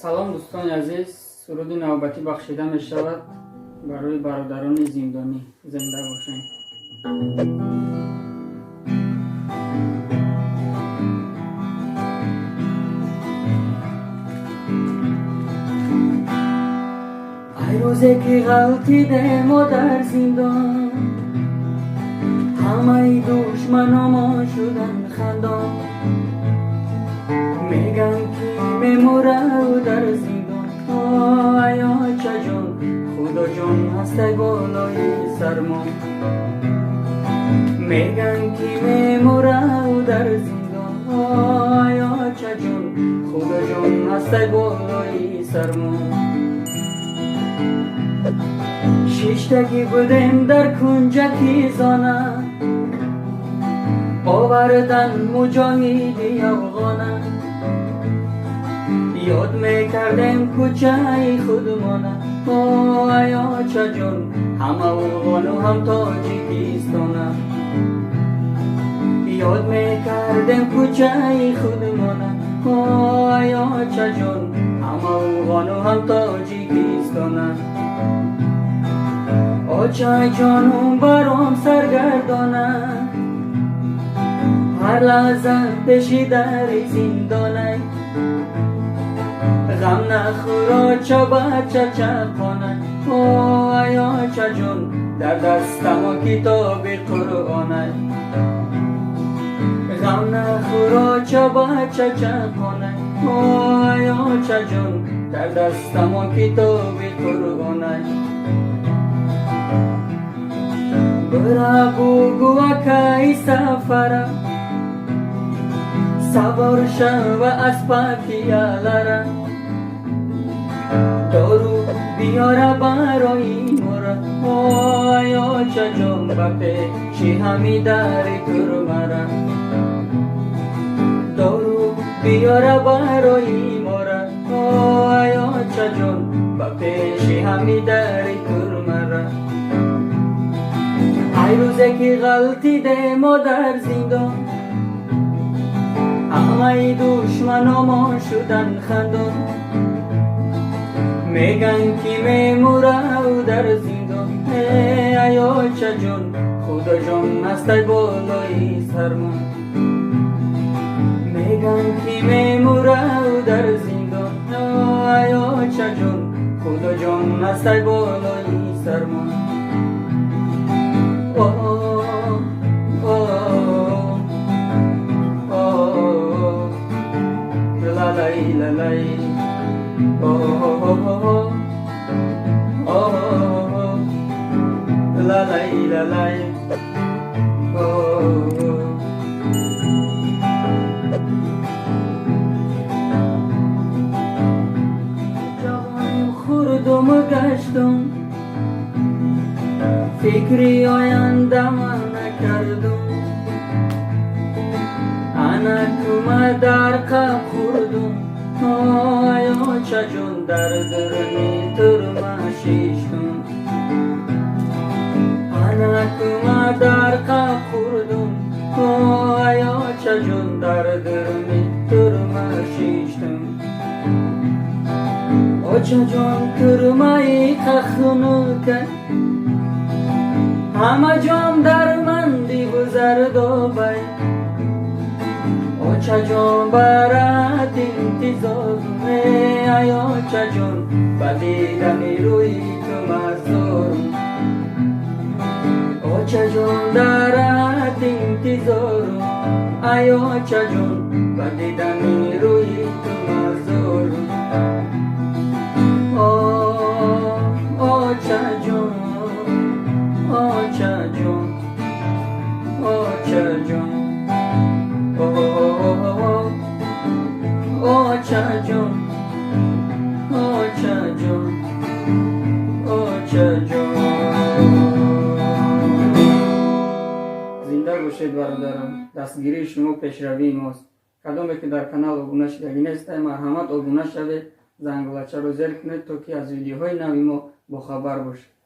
سلام دوستان عزیز، سرود نوبتی بخشیده می شود برای برادران زندانی. زنده باشین. ای روزی که غلطیده ما در زندان، همه دشمنامان شدن خندان. میگن که میموره در زندان، آیا چه جان خدا جان هسته بالای سرما. میگن که میموره در زندان، آیا چه جان خدا جان هسته بالای سرما. شیشتگی بودیم در کنجکی زانه، آوردن مجاهدی افغانه. یاد میکردیم کوچه خودمانه، آیا چه جان هم افغان و هم تاجیکستانه. یاد میکردیم کوچه خودمانه، آیا چه جان هم افغان و هم تاجیکستانه. آچه جانم برام سرگردانه، هر لحظه پیشی در زندانه. غم نخورا چه بچه چه خانه، آیا چه جان در دستم کتاب قرآنه. غم نخورا چه بچه چه خانه، آیا چه جان در دستم کتاب قرآنه. برا بگو اکای سفره، سوار شو اسپاتیالره. دارو بیاره برای مرا، آیا چه جان بپیچی همی در ترمره. دارو بیاره برای مرا، آیا چه جان بپیچی همی در ترمره. ای روزی که غلطی ده ما در زندان، همه دشمنامان شدن خندان. میگن که میموره در زندان، ایا چه جان خدا جان هسته بالای سرما. میگن که میموره در زندان، ایا چه جان خدا جان هسته بالای سرما. lalai lalai, lalai lalai, جوانیم خوردم و گشتم، فکری آینده من نکردم. انکومه در قب خوردم، آیا چه جان در درمی ترمه شیشتم. انکومه در قب خوردم، آیا چه جان در درمی ترمه شیشتم. آچه جان ترمه خخنو که همه جان در من دی بزرد و بای. آچه جان برات انتظار می، آیا چه جان بدیدن روی تو مزدورم. آچه جان درات انتظارم، آیا چه جان بدیدن روی تو مزدورم. آچه جان، آچه جان، آچه جان، آچه جان، آچه جان، آچه جان. زنده باشید برادران، دستگیری شما پیشروی ماست. کدامی که در کانال ابونه شدگی نیست، مرحمت ابونه شوید، زنگولچه رو زیر کنید تا که از ویدیوهای نوی ما با خبر باشید.